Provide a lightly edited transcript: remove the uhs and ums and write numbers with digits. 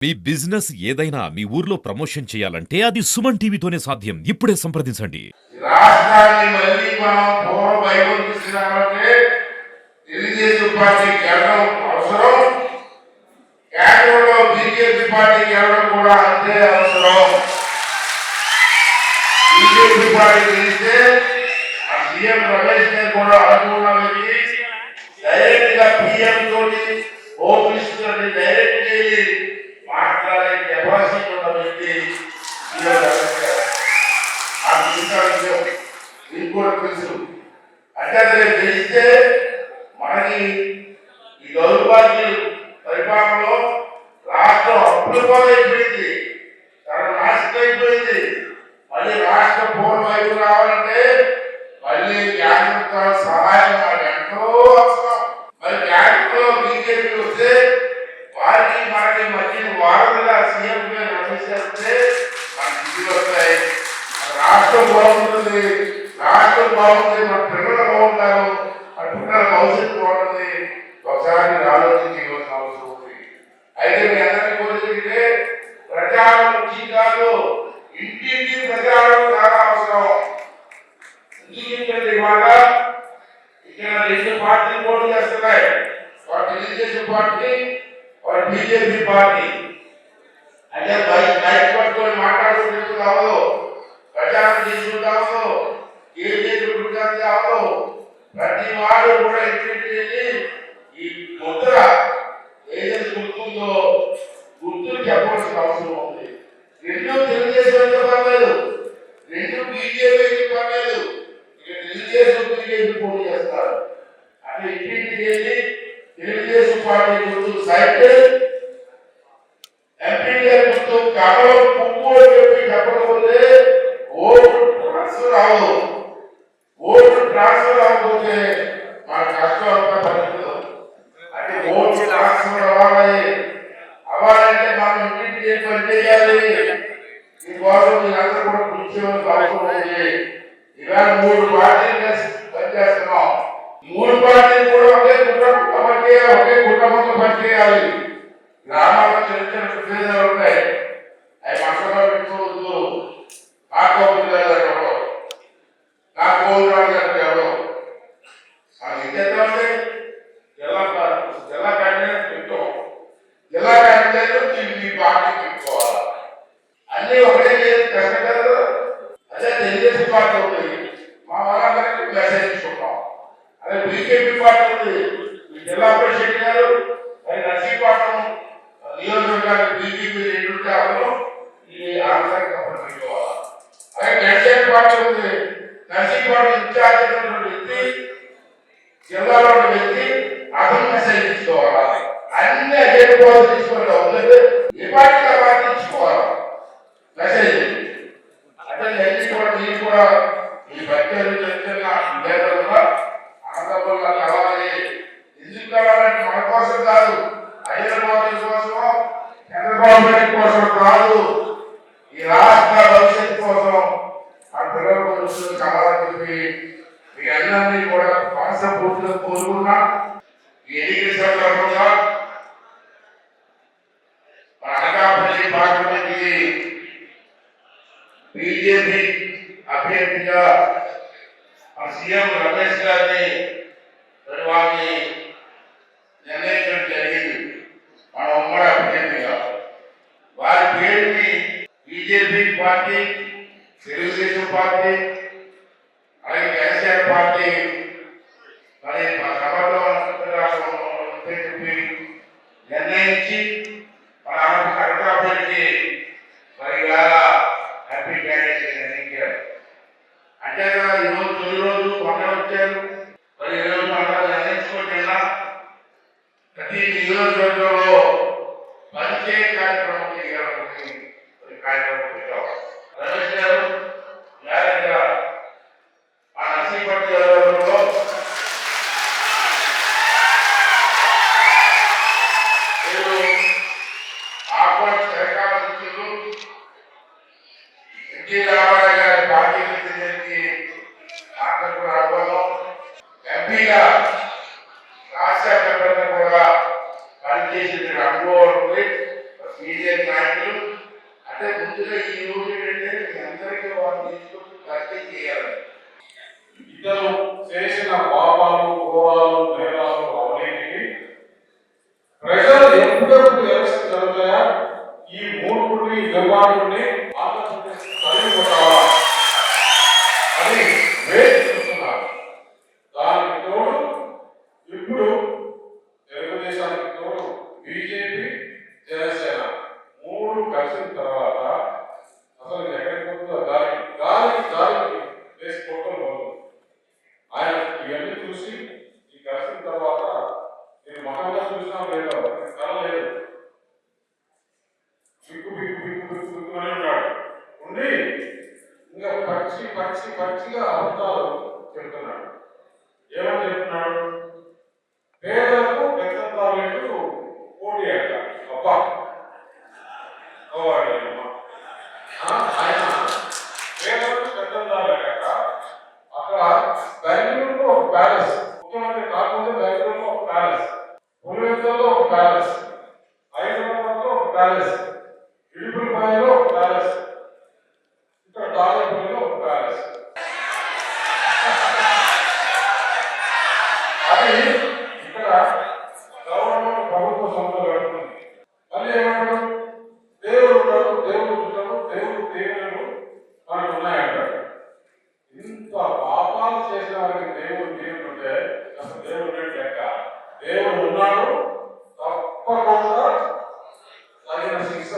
మీ business ఏదైనా మీ ఊర్లో promotion చేయాలంటే అది సుమన్ టీవీతోనే సాధ్యం. ఇప్పుడే సంప్రదించండి. రాష్ట్రాన్ని మళ్ళీ మనం పూర్వ వైభవం తీసుకురావాలంటే తెలుగుదేశం పార్టీ గెలవడం అవసరం. కేంద్రంలో బీజేపీ పార్టీ గెలవడం కూడా అంతే అవసరం. బీజేపీ పార్టీ గెలిస్తే ఆ సీఎం రమేష్ గారు కూడా అనుకూలంగా వెళ్ళి డైరెక్ట్ గా పీఎం తోటి హోమ్ మినిస్టర్ డైరెక్ట్ వెళ్ళి మాట్లాడే కెపాసిటీ ఉన్న వ్యక్తి మీకు కూడా తెలుసు. అంటే అదే తెలిస్తే మనకి ఈ దౌర్భాగ్య పరిపాలనలో రాష్ట్రం అప్పుల పాలైపోయింది, తన నాశనం అయిపోయింది. మళ్ళీ రాష్ట్ర పూర్వవైపు రావాలంటే మళ్ళీ కేంద్ర సహాయం మనకు ఎంతో అవసరం. మరి కేంద్రంలో బీజేపీ వస్తే వారికి మనకి మధ్య వారధిగా సీఎం రమేష్ వస్తే మన స్థితిలో వస్తాయి. రాష్ట్రం బాగుంటుంది, రాష్ట్రం బాగుంటుంది, మన పిల్లలు బాగుంటారు, మన పిల్లల భవిష్యత్తు బాగుంటుంది. ఒకసారి ఆలోచించవలసిన అవసరం ఉంది. అయితే మీ అందరికీ కోరితే ప్రచారం ముఖ్యం కాదు, ఇంటింటి ప్రచారం చాలా అవసరం. ఎందుకంటే ఇవాళ ఇక్కడ రెండు పార్టీలు పోటీ చేస్తున్నాయి. ఒక తెలుగుదేశం పార్టీ, ఒక బీజేపీ పార్టీ. అంటే బయట పట్టుకొని మాట్లాడుకుంటూ కావదు, ప్రచారం చేసుకుంటాము, ఏ చేసుకుంటాము. ప్రతి వాడు కూడా ఇంటింటి వెళ్ళి ఈ ముద్ర ఏదైతే గుర్తుందో గుర్తులు చెప్పవలసిన అవసరం ఉంది. రెండు తెలుగుదేశం అయితే పర్లేదు, రెండు బీజేపీ అయితే పర్లేదు. ఇక తెలుగుదేశం బీజేపీ పోటీ చేస్తారు. అంటే ఇంటింటికి వెళ్ళి తెలుగుదేశం పార్టీ గుర్తు సైకిల్, ఎంపీ గారి గుర్తు కమలం పువ్వు అని చెప్పి చెప్పకపోతే ఓటు ట్రాన్స్ఫర్ అవ్వదు. ఓటు ట్రాన్స్ఫర్ అవ్వకపోతే మన కష్టం అంతా పడుతుంది. అంటే ఓటు ట్రాన్స్ఫర్ అవ్వాలంటే మనం ఇంటింటికి పని చేయాలి. దీనికోసం మీరందరూ కూడా కృషి చేయవలసిన అవసరం ఉంది. ఇవాళ 3 పార్టీలు పనిచేస్తున్నాం. 3 పార్టీలు కూడా ఒకే కుటుంబంతో పనిచేయాలి, ఒకే కుటుంబంతో పనిచేయాలి. గ్రామాల్లో చిన్న చిన్న విభేదాలు ఉంటాయి, అవి మనసులో పెట్టుకోవద్దు. నాకు ఎవరు, నాకు ఎవరు అది ఇంకేంటే జిల్లా క్యాబినెట్ పెట్టాం. జిల్లా క్యాబినెట్ మీ పార్టీ పెట్టుకోవాలి. అన్ని ఒకటే కష్టం కదా. అదే తెలుగుదేశం పార్టీ ఉంది, మా వాళ్ళందరికీ మెసేజ్ ఇచ్చుకుంటాం. అదే బీజేపీ పార్టీ ఉంది, జిల్లా ప్రెసిడెంట్ గారు మరి నర్సీపట్నం నియోజకవర్గానికి బీజేపీ రెండు ఈ ఆంధ్రాకి పెట్టుకోవాలి. అలాగే జనసేన పార్టీ ఉంది, నర్సీపట్నం ఇన్ఛార్జ్ వ్యక్తి, జిల్లాలో ఉన్న వ్యక్తి అతను మెసేజ్ ఇచ్చుకోవాలి. అన్ని అదే తీసుకోవాలి. ఏ పార్టీ పార్టీ ఇచ్చుకోవాలి మెసేజ్. అంటే ఎన్ని కూడా మీరు కూడా ఈ భక్తులు చెప్తున్న విభేదాలుగా ఆంధ్రప్రదేశ్ కావాలి. ఎందుకు కావాలంటే మన కోసం కాదు, హైదరాబాద్ కోసమో చంద్రబాబు నాయుడు కోసం కాదు, ఈ రాష్ట్ర భవిష్యత్తు కోసం ఆ పిల్లల భవిష్యత్తు కావాలని చెప్పి మీ అందరినీ కూడా మనస్ఫూర్తిగా కోరుకున్నా. ఈ ఎన్నికల సందర్భంగా అనకాపల్లి పార్లమెంట్కి బీజేపీ అభ్యర్థిగా సీఎం రమేష్ గారిని వారిని నిర్ణయించడం జరిగింది. మన ఉమ్మడి అభ్యర్థిగా వారి పేరుని బీజేపీ పార్టీ, తెలుగుదేశం పార్టీ, అలాగే జనసేన పార్టీ మరి సభలో చెప్పి నిర్ణయించి మన అనకాపల్లికి మరి హ్యాపీ క్యాండిడేట్ నిర్ణయించారు. అంటే ఈరోజు తొలి రోజు మొన్న వచ్చారు, మరి ఈరోజు మనం నిర్ణయించుకుంటున్నా ప్రతి నియోజకవర్గంలో పరిచయ కార్యక్రమం చేయాలని కార్యక్రమం పెట్టాం. రమేష్ గారు డైరెక్ట్గా ఆ నర్సీపట్నం నియోజకవర్గంలో ఆకుల సరికాల సూచనలు ఎన్టీ రామారావు గారి పార్టీ నుంచి ఆటకు రావడం, ఎంపీగా రాజశేఖర కూడా పనిచేసిన అనుభవం ఉంది. సీనియర్ నాయకులు అంటే ముందుగా ఈ రోజు ఏంటంటే మీ అందరికీ వాళ్ళు తీసుకొచ్చి పరిచయం చేయాలి. ఇతను చేసిన పాపాలు ఘోరాలు నేరాలు అవినీతికి ప్రజలు ఎప్పుడెప్పుడు ఎలక్షన్ జరుగుతాయా ఈ మూడుని దుర్మార్గుడిని ఆంధ్రప్రదేశ్ కలిగి కొట్టాలా అని వేచి చూస్తున్నారు. దానికి తోడు ఇప్పుడు తెలుగుదేశానికి తోడు బీజేపీ జనసేన మూడు కలిసిన తర్వాత అసలు ఎక్కడికి పోతుందో గాలికి వేసి కొట్టడం పోతుంది. ఆయన ఇవన్నీ చూసి ఈ కలిసిన తర్వాత నేను మతంగా చూసినా లేదో కళ లేదు, బిక్కు బిక్కు బిక్కు బిక్కు బిక్కు అని ఉన్నాడు. ఉండి ఇంకా పచ్చిగా అబద్ధాలు చెప్తున్నాడు. ఏమని చెప్తున్నాడు? పేదలకు పెద్దంతాలు పోటీ అంట. అబ్బా ఆయన పేదలకు పెద్దంతాలు కాక అక్కడ బెంగళూరులో ఒక ప్యాలెస్, ముఖ్యమంత్రి కాకపోతే బెంగళూరులో ఒక ప్యాలెస్, పులివెందులలో ఒక ప్యాలెస్, హైదరాబాద్ లో ఒక ప్యాలెస్, ఇడుపులపాయలో ఒక ప్యాలెస్, ఇక్కడ తాడేపల్లిలో ఒక ప్యాలెస్. అది ఇక్కడ గవర్నమెంట్ ప్రభుత్వ సంస్థలు పెడుతుంది. మళ్ళీ ఏమంటారు? దేవుడు ఉన్నాడు, దేవుడు ఉంటాడు, దేవుడు దేవుడు మనకు ఉన్నాయంటాడు. ఇంత పాపాలు చేసిన వారికి దేవుడు ఉంటే అసలు దేవుడు లెక్క. దేవుడు ఉన్నాడు, తప్పకుండా తగిన శిక్ష